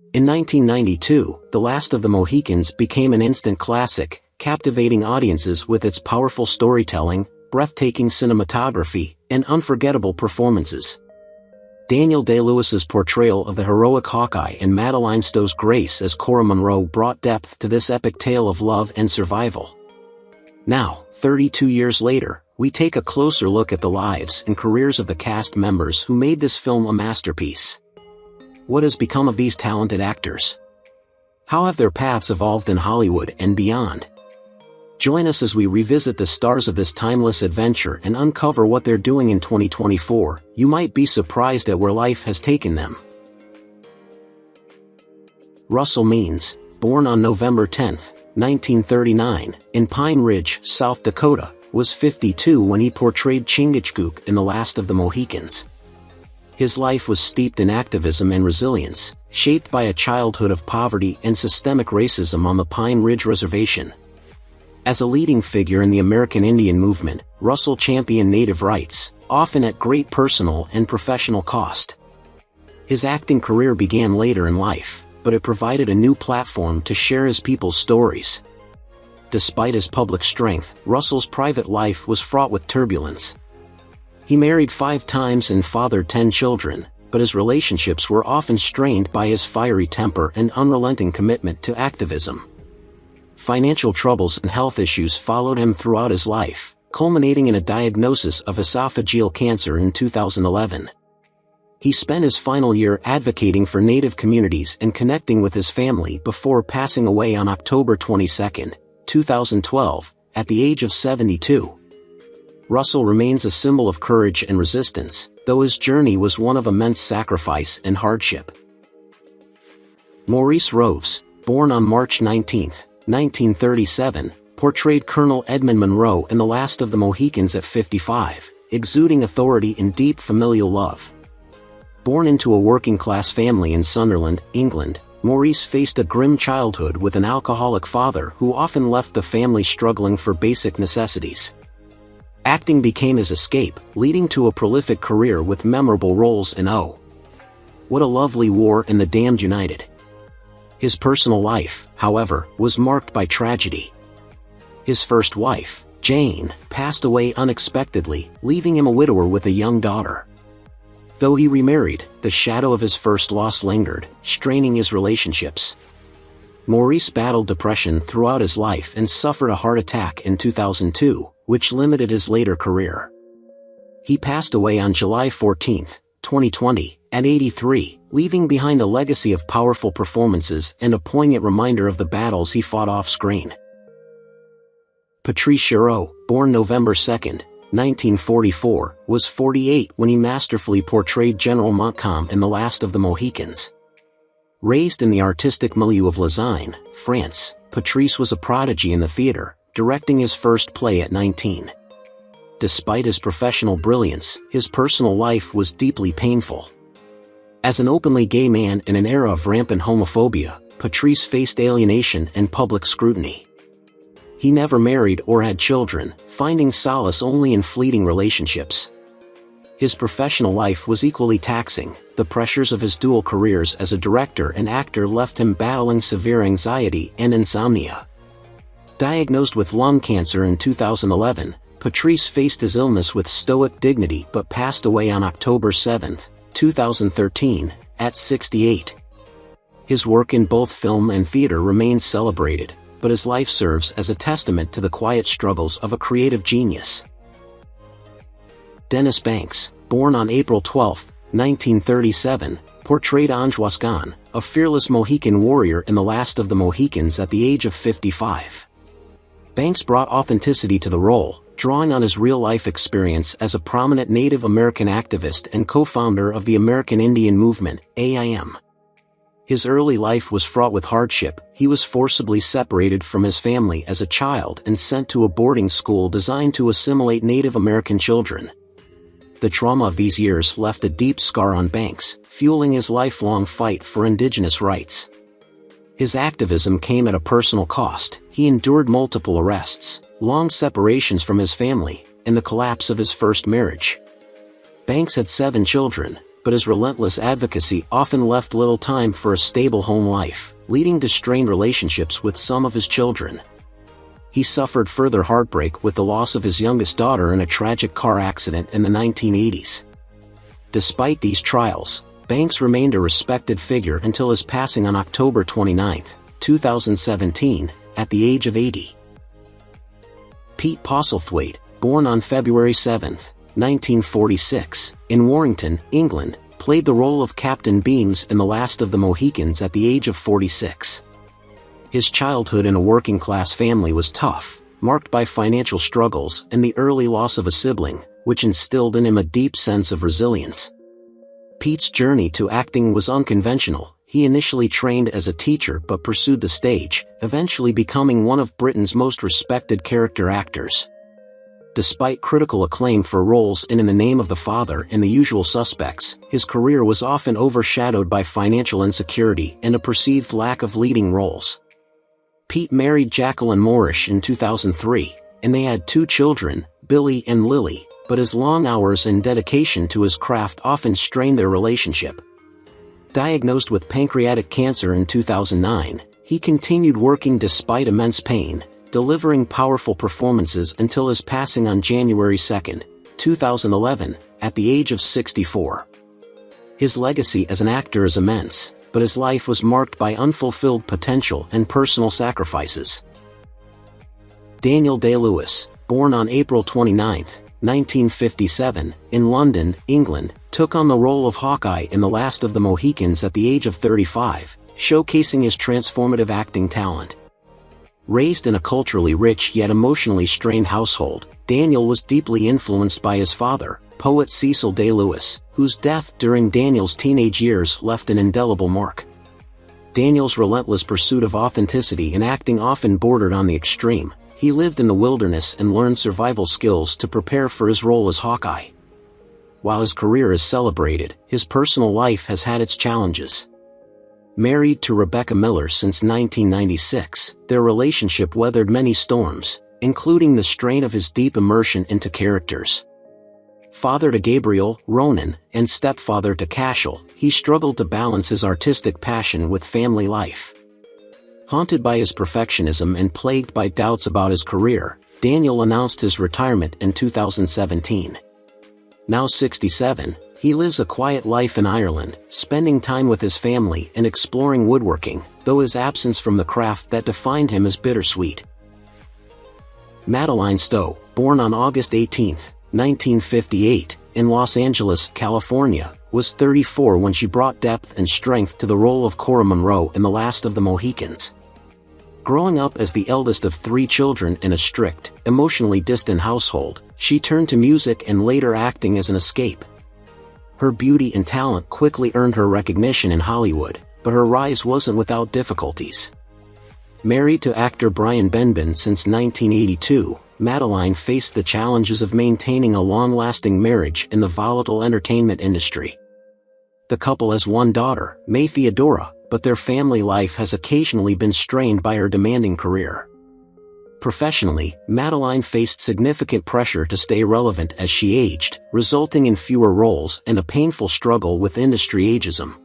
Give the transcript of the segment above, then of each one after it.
In 1992, The Last of the Mohicans became an instant classic, captivating audiences with its powerful storytelling, breathtaking cinematography, and unforgettable performances. Daniel Day-Lewis's portrayal of the heroic Hawkeye and Madeleine Stowe's grace as Cora Munro brought depth to this epic tale of love and survival. Now, 32 years later, we take a closer look at the lives and careers of the cast members who made this film a masterpiece. What has become of these talented actors? How have their paths evolved in Hollywood and beyond? Join us as we revisit the stars of this timeless adventure and uncover what they're doing in 2024. You might be surprised at where life has taken them. Russell Means, born on November 10, 1939, in Pine Ridge, South Dakota, was 52 when he portrayed Chingachgook in The Last of the Mohicans. His life was steeped in activism and resilience, shaped by a childhood of poverty and systemic racism on the Pine Ridge Reservation. As a leading figure in the American Indian movement, Russell championed Native rights, often at great personal and professional cost. His acting career began later in life, but it provided a new platform to share his people's stories. Despite his public strength, Russell's private life was fraught with turbulence. He married 5 times and fathered 10 children, but his relationships were often strained by his fiery temper and unrelenting commitment to activism. Financial troubles and health issues followed him throughout his life, culminating in a diagnosis of esophageal cancer in 2011. He spent his final year advocating for Native communities and connecting with his family before passing away on October 22, 2012, at the age of 72. Russell remains a symbol of courage and resistance, though his journey was one of immense sacrifice and hardship. Maurice Roes, born on March 19, 1937, portrayed Colonel Edmund Monroe in The Last of the Mohicans at 55, exuding authority and deep familial love. Born into a working-class family in Sunderland, England, Maurice faced a grim childhood with an alcoholic father who often left the family struggling for basic necessities. Acting became his escape, leading to a prolific career with memorable roles in Oh, What a Lovely War and The Damned United. His personal life, however, was marked by tragedy. His first wife, Jane, passed away unexpectedly, leaving him a widower with a young daughter. Though he remarried, the shadow of his first loss lingered, straining his relationships. Maurice battled depression throughout his life and suffered a heart attack in 2002, which limited his later career. He passed away on July 14, 2020, at 83, leaving behind a legacy of powerful performances and a poignant reminder of the battles he fought off-screen. Patrice Schiuro, born November 2, 1944, was 48 when he masterfully portrayed General Montcalm in The Last of the Mohicans. Raised in the artistic milieu of Lausanne, France, Patrice was a prodigy in the theater, directing his first play at 19. Despite his professional brilliance, his personal life was deeply painful. As an openly gay man in an era of rampant homophobia, Patrice faced alienation and public scrutiny. He never married or had children, finding solace only in fleeting relationships. His professional life was equally taxing. The pressures of his dual careers as a director and actor left him battling severe anxiety and insomnia. Diagnosed with lung cancer in 2011, Patrice faced his illness with stoic dignity but passed away on October 7, 2013, at 68. His work in both film and theater remains celebrated, but his life serves as a testament to the quiet struggles of a creative genius. Dennis Banks, born on April 12, 1937, portrayed Anjwaskan, a fearless Mohican warrior in The Last of the Mohicans at the age of 55. Banks brought authenticity to the role, drawing on his real-life experience as a prominent Native American activist and co-founder of the American Indian Movement, AIM. His early life was fraught with hardship. He was forcibly separated from his family as a child and sent to a boarding school designed to assimilate Native American children. The trauma of these years left a deep scar on Banks, fueling his lifelong fight for indigenous rights. His activism came at a personal cost. He endured multiple arrests, long separations from his family, and the collapse of his first marriage. Banks had 7 children, but his relentless advocacy often left little time for a stable home life, leading to strained relationships with some of his children. He suffered further heartbreak with the loss of his youngest daughter in a tragic car accident in the 1980s. Despite these trials, Banks remained a respected figure until his passing on October 29, 2017, at the age of 80. Pete Postlethwaite, born on February 7, 1946, in Warrington, England, played the role of Captain Beams in The Last of the Mohicans at the age of 46. His childhood in a working-class family was tough, marked by financial struggles and the early loss of a sibling, which instilled in him a deep sense of resilience. Pete's journey to acting was unconventional. He initially trained as a teacher but pursued the stage, eventually becoming one of Britain's most respected character actors. Despite critical acclaim for roles in the Name of the Father and The Usual Suspects, his career was often overshadowed by financial insecurity and a perceived lack of leading roles. Pete married Jacqueline Moorish in 2003, and they had 2 children, Billy and Lily, but his long hours and dedication to his craft often strained their relationship. Diagnosed with pancreatic cancer in 2009, he continued working despite immense pain, delivering powerful performances until his passing on January 2, 2011, at the age of 64. His legacy as an actor is immense, but his life was marked by unfulfilled potential and personal sacrifices. Daniel Day-Lewis, born on April 29, 1957, in London, England, took on the role of Hawkeye in The Last of the Mohicans at the age of 35, showcasing his transformative acting talent. Raised in a culturally rich yet emotionally strained household, Daniel was deeply influenced by his father, poet Cecil Day-Lewis, whose death during Daniel's teenage years left an indelible mark. Daniel's relentless pursuit of authenticity in acting often bordered on the extreme. He lived in the wilderness and learned survival skills to prepare for his role as Hawkeye. While his career is celebrated, his personal life has had its challenges. Married to Rebecca Miller since 1996, their relationship weathered many storms, including the strain of his deep immersion into characters. Father to Gabriel, Ronan, and stepfather to Cashel, he struggled to balance his artistic passion with family life. Haunted by his perfectionism and plagued by doubts about his career, Daniel announced his retirement in 2017. Now 67, he lives a quiet life in Ireland, spending time with his family and exploring woodworking, though his absence from the craft that defined him is bittersweet. Madeline Stowe, born on August 18, 1958, in Los Angeles, California, was 34 when she brought depth and strength to the role of Cora Monroe in The Last of the Mohicans. Growing up as the eldest of 3 children in a strict, emotionally distant household, she turned to music and later acting as an escape. Her beauty and talent quickly earned her recognition in Hollywood, but her rise wasn't without difficulties. Married to actor Brian Benben since 1982, Madeline faced the challenges of maintaining a long-lasting marriage in the volatile entertainment industry. The couple has 1 daughter, May Theodora, but their family life has occasionally been strained by her demanding career. Professionally, Madeline faced significant pressure to stay relevant as she aged, resulting in fewer roles and a painful struggle with industry ageism.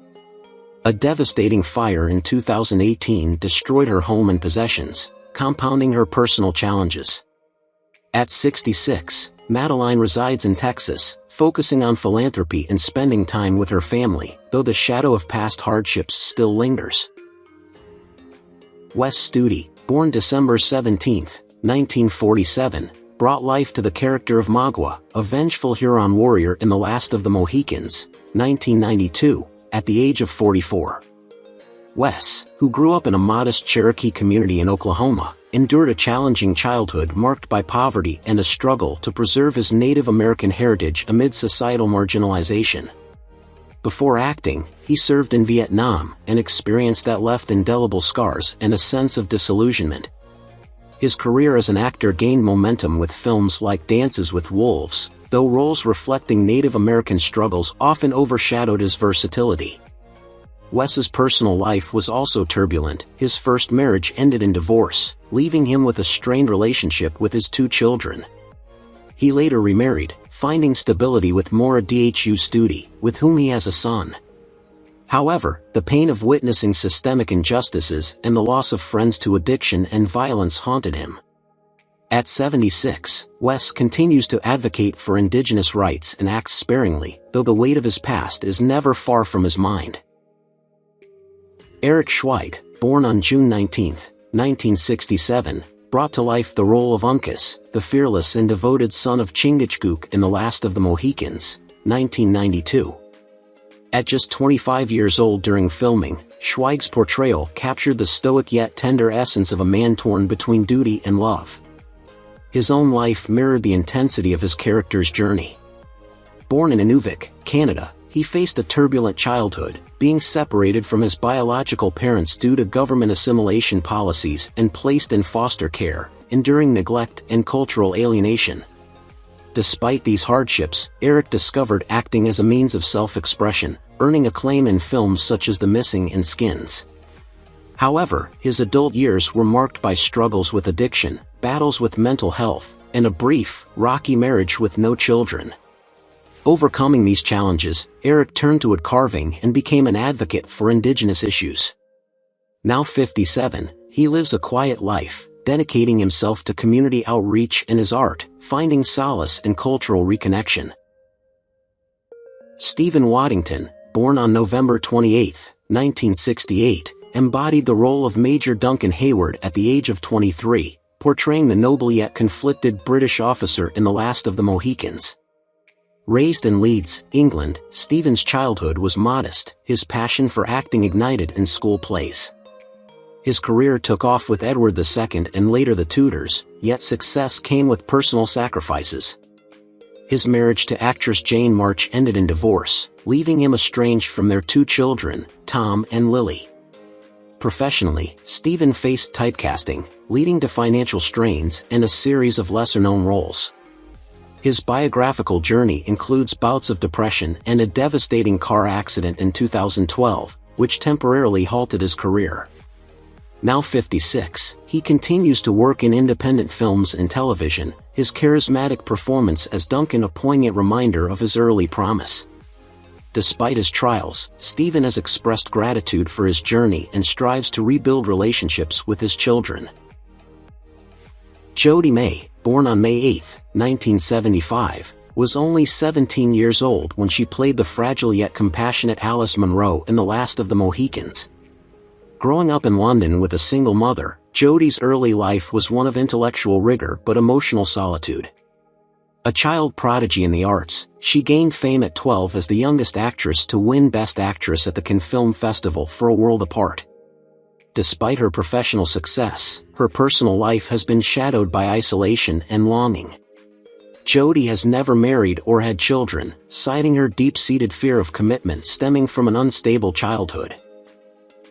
A devastating fire in 2018 destroyed her home and possessions, compounding her personal challenges. At 66, Madeline resides in Texas, focusing on philanthropy and spending time with her family, though the shadow of past hardships still lingers. Wes Studi, born December 17, 1947, brought life to the character of Magua, a vengeful Huron warrior in The Last of the Mohicans, 1992, at the age of 44. Wes, who grew up in a modest Cherokee community in Oklahoma, endured a challenging childhood marked by poverty and a struggle to preserve his Native American heritage amid societal marginalization. Before acting, he served in Vietnam, an experience that left indelible scars and a sense of disillusionment. His career as an actor gained momentum with films like Dances with Wolves, though roles reflecting Native American struggles often overshadowed his versatility. Wes's personal life was also turbulent. His first marriage ended in divorce, leaving him with a strained relationship with his 2 children. He later remarried, finding stability with Maurice Studi, with whom he has a son. However, the pain of witnessing systemic injustices and the loss of friends to addiction and violence haunted him. At 76, Wes continues to advocate for indigenous rights and acts sparingly, though the weight of his past is never far from his mind. Eric Schite, born on June 19, 1967, brought to life the role of Uncas, the fearless and devoted son of Chingachgook in The Last of the Mohicans, 1992. At just 25 years old during filming, Schweig's portrayal captured the stoic yet tender essence of a man torn between duty and love. His own life mirrored the intensity of his character's journey. Born in Inuvik, Canada, he faced a turbulent childhood, being separated from his biological parents due to government assimilation policies and placed in foster care, enduring neglect and cultural alienation. Despite these hardships, Eric discovered acting as a means of self-expression, earning acclaim in films such as The Missing and Skins. However, his adult years were marked by struggles with addiction, battles with mental health, and a brief, rocky marriage with no children. Overcoming these challenges, Eric turned to wood carving and became an advocate for indigenous issues. Now 57, he lives a quiet life, dedicating himself to community outreach and his art, finding solace in cultural reconnection. Stephen Wadington, born on November 28, 1968, embodied the role of Major Duncan Hayward at the age of 23, portraying the noble yet conflicted British officer in The Last of the Mohicans. Raised in Leeds, England, Stephen's childhood was modest, his passion for acting ignited in school plays. His career took off with Edward II and later the Tudors, yet success came with personal sacrifices. His marriage to actress Jane March ended in divorce, leaving him estranged from their two children, Tom and Lily. Professionally, Stephen faced typecasting, leading to financial strains and a series of lesser-known roles. His biographical journey includes bouts of depression and a devastating car accident in 2012, which temporarily halted his career. Now 56, he continues to work in independent films and television, his charismatic performance as Duncan a poignant reminder of his early promise. Despite his trials, Stephen has expressed gratitude for his journey and strives to rebuild relationships with his children. Jody May, born on May 8, 1975, was only 17 years old when she played the fragile yet compassionate Alice Munro in The Last of the Mohicans. Growing up in London with a single mother, Jody's early life was one of intellectual rigor but emotional solitude. A child prodigy in the arts, she gained fame at 12 as the youngest actress to win Best Actress at the Cannes Film Festival for A World Apart. Despite her professional success, her personal life has been shadowed by isolation and longing. Jody has never married or had children, citing her deep-seated fear of commitment stemming from an unstable childhood.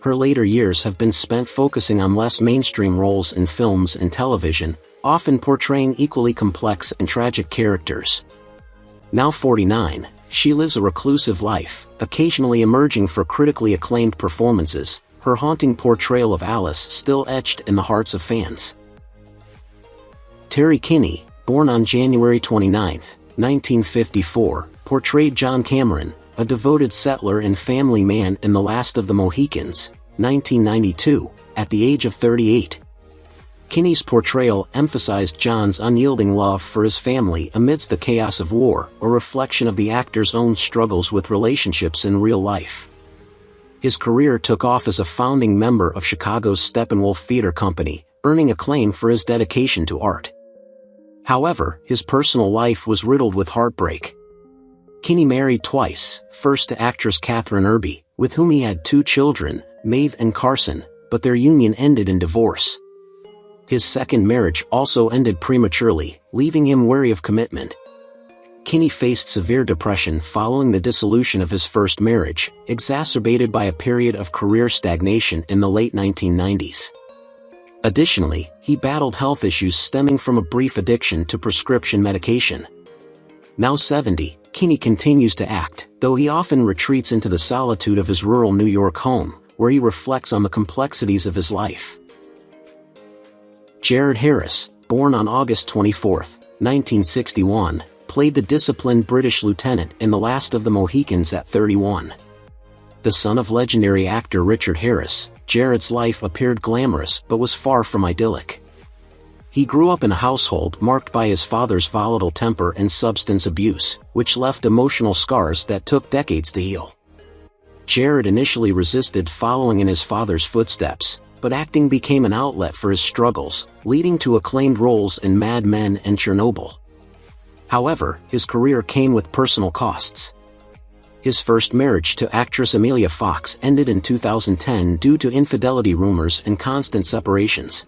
Her later years have been spent focusing on less mainstream roles in films and television, often portraying equally complex and tragic characters. Now 49, she lives a reclusive life, occasionally emerging for critically acclaimed performances, her haunting portrayal of Alice still etched in the hearts of fans. Terry Kinney, born on January 29, 1954, portrayed John Cameron, a devoted settler and family man in The Last of the Mohicans, 1992, at the age of 38. Kinney's portrayal emphasized John's unyielding love for his family amidst the chaos of war, a reflection of the actor's own struggles with relationships in real life. His career took off as a founding member of Chicago's Steppenwolf Theater Company, earning acclaim for his dedication to art. However, his personal life was riddled with heartbreak. Kinney married twice, first to actress Catherine Irby, with whom he had two children, Maeve and Carson, but their union ended in divorce. His second marriage also ended prematurely, leaving him wary of commitment. Kinney faced severe depression following the dissolution of his first marriage, exacerbated by a period of career stagnation in the late 1990s. Additionally, he battled health issues stemming from a brief addiction to prescription medication. Now 70, Kinney continues to act, though he often retreats into the solitude of his rural New York home, where he reflects on the complexities of his life. Jared Harris, born on August 24, 1961, played the disciplined British lieutenant in The Last of the Mohicans at 31. The son of legendary actor Richard Harris, Jared's life appeared glamorous but was far from idyllic. He grew up in a household marked by his father's volatile temper and substance abuse, which left emotional scars that took decades to heal. Jared initially resisted following in his father's footsteps, but acting became an outlet for his struggles, leading to acclaimed roles in Mad Men and Chernobyl. However, his career came with personal costs. His first marriage to actress Emilia Fox ended in 2010 due to infidelity rumors and constant separations.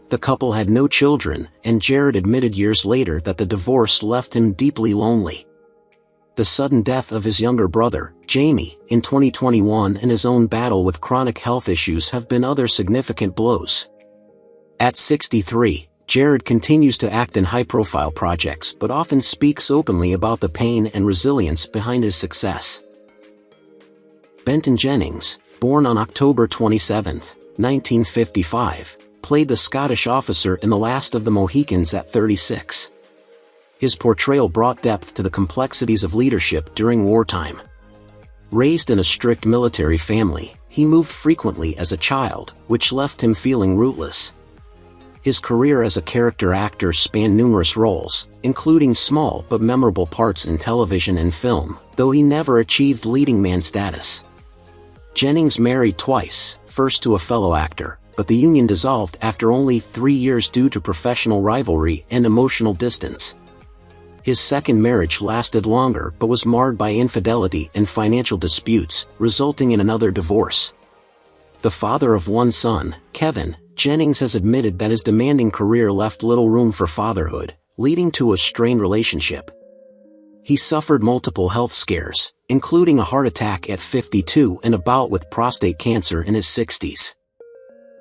The couple had no children, and Jared admitted years later that the divorce left him deeply lonely. The sudden death of his younger brother, Jamie, in 2021 and his own battle with chronic health issues have been other significant blows. At 63, Jared continues to act in high-profile projects but often speaks openly about the pain and resilience behind his success. Benton Jennings, born on October 27, 1955, played the Scottish officer in The Last of the Mohicans at 36. His portrayal brought depth to the complexities of leadership during wartime. Raised in a strict military family, he moved frequently as a child, which left him feeling rootless. His career as a character actor spanned numerous roles, including small but memorable parts in television and film, though he never achieved leading man status. Jennings married twice, first to a fellow actor, but the union dissolved after only 3 years due to professional rivalry and emotional distance. His second marriage lasted longer but was marred by infidelity and financial disputes, resulting in another divorce. The father of one son, Kevin, Jennings has admitted that his demanding career left little room for fatherhood, leading to a strained relationship. He suffered multiple health scares, including a heart attack at 52 and a bout with prostate cancer in his 60s.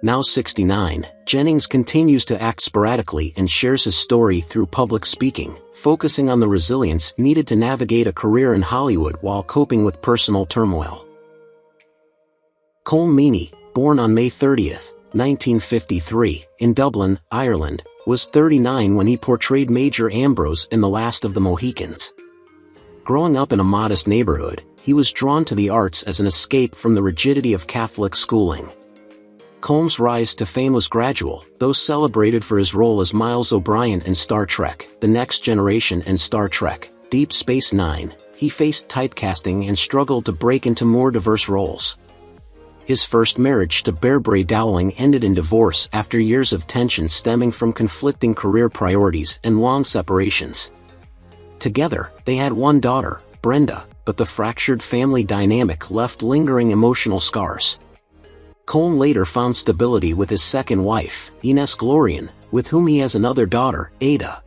Now 69, Jennings continues to act sporadically and shares his story through public speaking, focusing on the resilience needed to navigate a career in Hollywood while coping with personal turmoil. Colm Meaney, born on May 30, 1953, in Dublin, Ireland, was 39 when he portrayed Major Ambrose in The Last of the Mohicans. Growing up in a modest neighborhood, he was drawn to the arts as an escape from the rigidity of Catholic schooling. Colm's rise to fame was gradual, though celebrated for his role as Miles O'Brien in Star Trek: The Next Generation and Star Trek: Deep Space Nine. He faced typecasting and struggled to break into more diverse roles. His first marriage to Barbara Dowling ended in divorce after years of tension stemming from conflicting career priorities and long separations. Together, they had one daughter, Brenda, but the fractured family dynamic left lingering emotional scars. Colm later found stability with his second wife, Ines Glorian, with whom he has another daughter, Ada.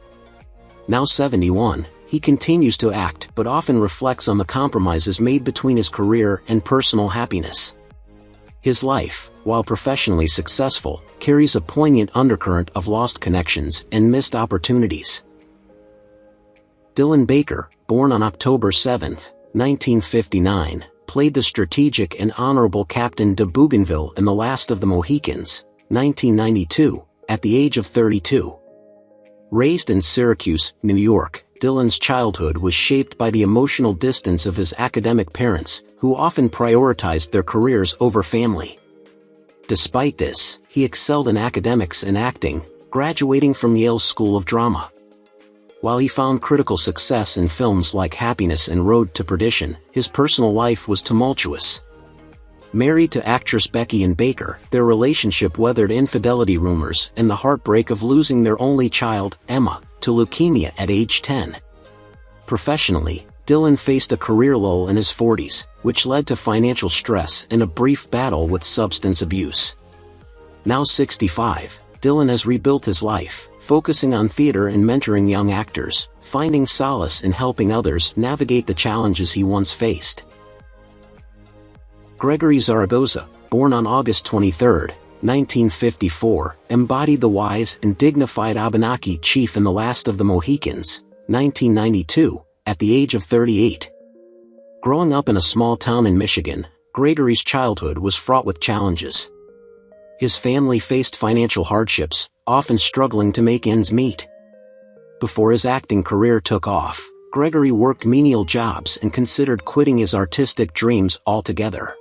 Now 71, he continues to act but often reflects on the compromises made between his career and personal happiness. His life, while professionally successful, carries a poignant undercurrent of lost connections and missed opportunities. Dylan Baker, born on October 7, 1959, played the strategic and honorable Captain de Bougainville in The Last of the Mohicans, 1992, at the age of 32. Raised in Syracuse, New York, Dylan's childhood was shaped by the emotional distance of his academic parents, who often prioritized their careers over family. Despite this, he excelled in academics and acting, graduating from Yale's School of Drama. While he found critical success in films like Happiness and Road to Perdition, his personal life was tumultuous. Married to actress Becky Ann Baker, their relationship weathered infidelity rumors and the heartbreak of losing their only child, Emma, to leukemia at age 10. Professionally, Dylan faced a career lull in his 40s, which led to financial stress and a brief battle with substance abuse. Now 65, Dylan has rebuilt his life, focusing on theater and mentoring young actors, finding solace in helping others navigate the challenges he once faced. Gregory Zaragoza, born on August 23, 1954, embodied the wise and dignified Abenaki chief in The Last of the Mohicans, 1992, at the age of 38. Growing up in a small town in Michigan, Gregory's childhood was fraught with challenges. His family faced financial hardships, often struggling to make ends meet. Before his acting career took off, Gregory worked menial jobs and considered quitting his artistic dreams altogether.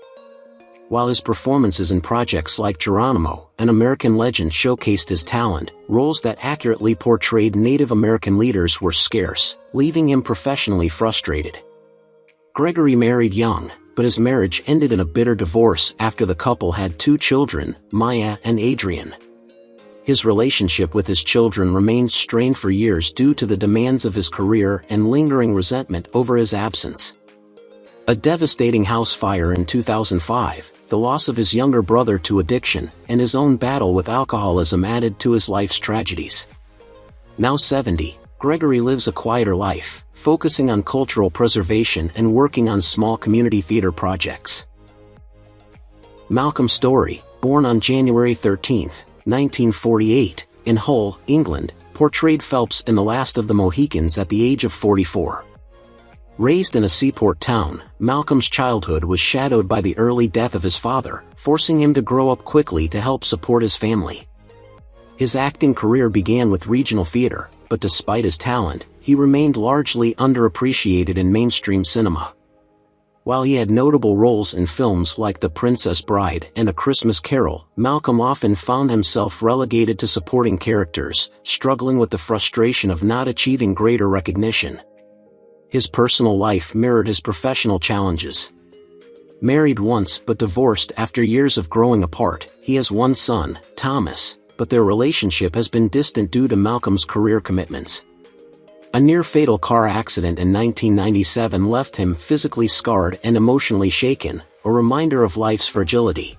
While his performances in projects like Geronimo, An American Legend showcased his talent, roles that accurately portrayed Native American leaders were scarce, leaving him professionally frustrated. Gregory married young, but his marriage ended in a bitter divorce after the couple had 2 children, Maya and Adrian. His relationship with his children remained strained for years due to the demands of his career and lingering resentment over his absence. A devastating house fire in 2005, the loss of his younger brother to addiction, and his own battle with alcoholism added to his life's tragedies. Now 70, Gregory lives a quieter life, focusing on cultural preservation and working on small community theater projects. Malcolm Story, born on January 13, 1948, in Hull, England, portrayed Phelps in The Last of the Mohicans at the age of 44. Raised in a seaport town, Malcolm's childhood was shadowed by the early death of his father, forcing him to grow up quickly to help support his family. His acting career began with regional theater, but despite his talent, he remained largely underappreciated in mainstream cinema. While he had notable roles in films like The Princess Bride and A Christmas Carol, Malcolm often found himself relegated to supporting characters, struggling with the frustration of not achieving greater recognition. His personal life mirrored his professional challenges. Married once but divorced after years of growing apart, he has 1 son, Thomas, but their relationship has been distant due to Malcolm's career commitments. A near-fatal car accident in 1997 left him physically scarred and emotionally shaken, a reminder of life's fragility.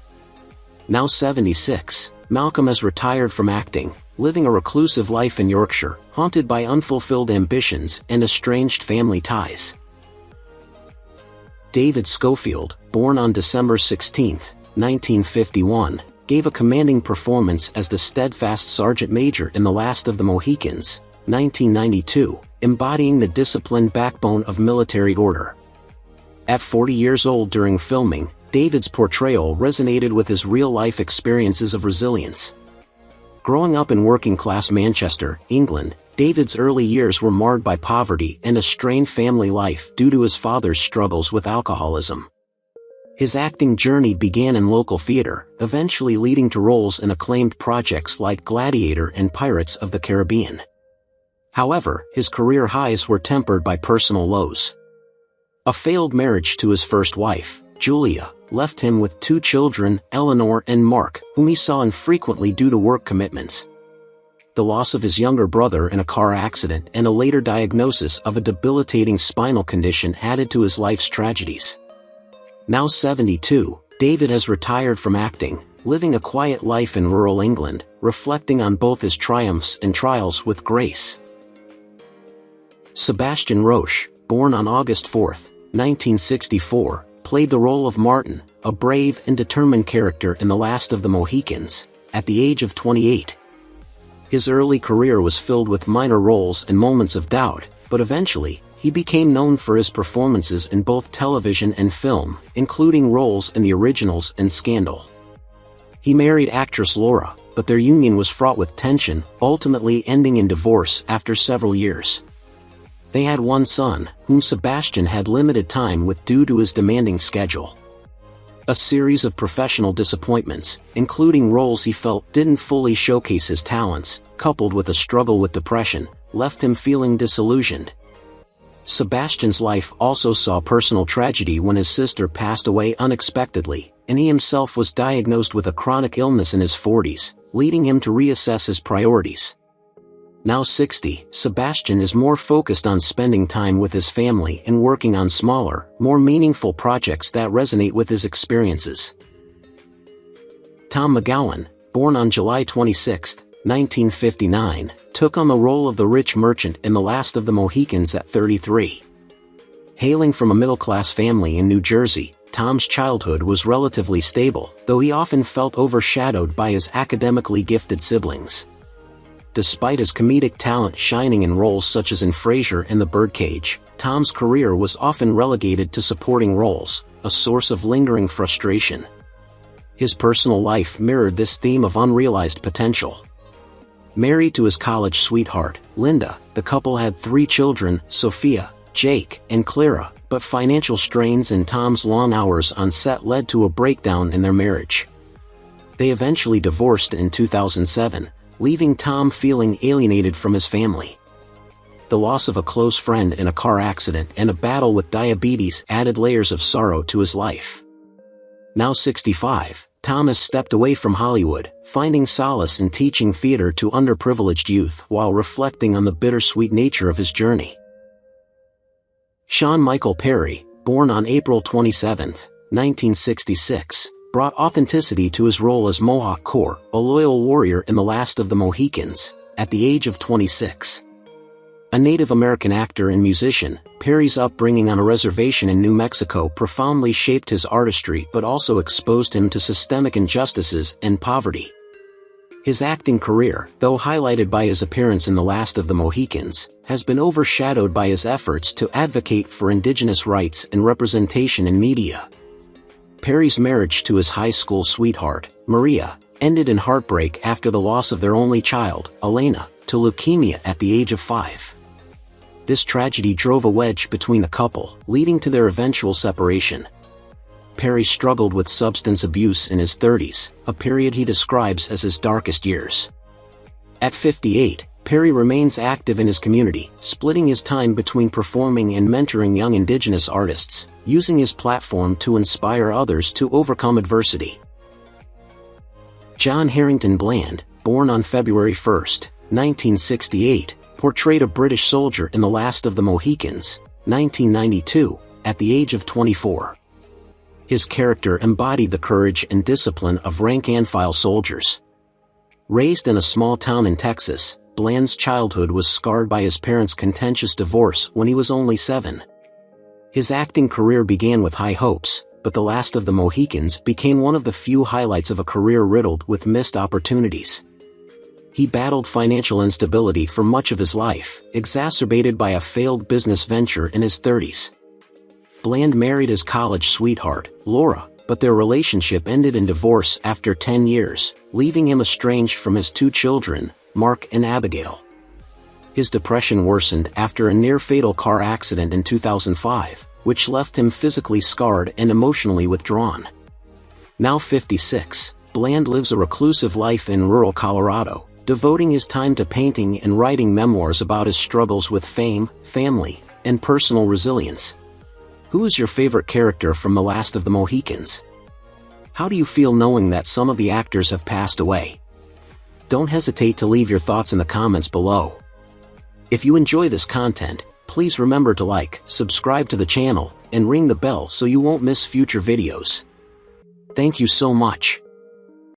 Now 76, Malcolm has retired from acting, living a reclusive life in Yorkshire, haunted by unfulfilled ambitions and estranged family ties. David Schofield, born on December 16, 1951, gave a commanding performance as the steadfast Sergeant Major in The Last of the Mohicans, 1992, embodying the disciplined backbone of military order. At 40 years old during filming, David's portrayal resonated with his real-life experiences of resilience. Growing up in working-class Manchester, England, David's early years were marred by poverty and a strained family life due to his father's struggles with alcoholism. His acting journey began in local theater, eventually leading to roles in acclaimed projects like Gladiator and Pirates of the Caribbean. However, his career highs were tempered by personal lows. A failed marriage to his first wife, Julia, left him with 2 children, Eleanor and Mark, whom he saw infrequently due to work commitments. The loss of his younger brother in a car accident and a later diagnosis of a debilitating spinal condition added to his life's tragedies. Now 72, David has retired from acting, living a quiet life in rural England, reflecting on both his triumphs and trials with grace. Sebastian Roos, born on August 4, 1964, played the role of Martin, a brave and determined character in The Last of the Mohicans, at the age of 28. His early career was filled with minor roles and moments of doubt, but eventually, he became known for his performances in both television and film, including roles in the originals and Scandal. He married actress Laura, but their union was fraught with tension, ultimately ending in divorce after several years. They had 1 son, whom Sebastian had limited time with due to his demanding schedule. A series of professional disappointments, including roles he felt didn't fully showcase his talents, coupled with a struggle with depression, left him feeling disillusioned. Sebastian's life also saw personal tragedy when his sister passed away unexpectedly, and he himself was diagnosed with a chronic illness in his 40s, leading him to reassess his priorities. Now 60, Sebastian is more focused on spending time with his family and working on smaller, more meaningful projects that resonate with his experiences. Tom McGowan, born on July 26, 1959, took on the role of the rich merchant in The Last of the Mohicans at 33. Hailing from a middle-class family in New Jersey, Tom's childhood was relatively stable, though he often felt overshadowed by his academically gifted siblings. Despite his comedic talent shining in roles such as in Frasier and The Birdcage, Tom's career was often relegated to supporting roles, a source of lingering frustration. His personal life mirrored this theme of unrealized potential. Married to his college sweetheart, Linda, the couple had 3 children, Sophia, Jake, and Clara, but financial strains and Tom's long hours on set led to a breakdown in their marriage. They eventually divorced in 2007, leaving Tom feeling alienated from his family. The loss of a close friend in a car accident and a battle with diabetes added layers of sorrow to his life. Now 65, Tom has stepped away from Hollywood, finding solace in teaching theater to underprivileged youth while reflecting on the bittersweet nature of his journey. Shawn Michael Perry, born on April 27, 1966, brought authenticity to his role as Mohawk Core, a loyal warrior in The Last of the Mohicans, at the age of 26. A Native American actor and musician, Perry's upbringing on a reservation in New Mexico profoundly shaped his artistry but also exposed him to systemic injustices and poverty. His acting career, though highlighted by his appearance in The Last of the Mohicans, has been overshadowed by his efforts to advocate for indigenous rights and representation in media. Perry's marriage to his high school sweetheart, Maria, ended in heartbreak after the loss of their only child, Elena, to leukemia at the age of 5. This tragedy drove a wedge between the couple, leading to their eventual separation. Perry struggled with substance abuse in his 30s, a period he describes as his darkest years. At 58, Perry remains active in his community, splitting his time between performing and mentoring young Indigenous artists, using his platform to inspire others to overcome adversity. John Harrington Bland, born on February 1, 1968, portrayed a British soldier in The Last of the Mohicans, 1992, at the age of 24. His character embodied the courage and discipline of rank-and-file soldiers. Raised in a small town in Texas, Bland's childhood was scarred by his parents' contentious divorce when he was only 7. His acting career began with high hopes, but The Last of the Mohicans became one of the few highlights of a career riddled with missed opportunities. He battled financial instability for much of his life, exacerbated by a failed business venture in his 30s. Bland married his college sweetheart, Laura, but their relationship ended in divorce after 10 years, leaving him estranged from his 2 children, Mark and Abigail. His depression worsened after a near-fatal car accident in 2005, which left him physically scarred and emotionally withdrawn. Now 56, Bland lives a reclusive life in rural Colorado, devoting his time to painting and writing memoirs about his struggles with fame, family, and personal resilience. Who is your favorite character from The Last of the Mohicans? How do you feel knowing that some of the actors have passed away? Don't hesitate to leave your thoughts in the comments below. If you enjoy this content, please remember to like, subscribe to the channel, and ring the bell so you won't miss future videos. Thank you so much.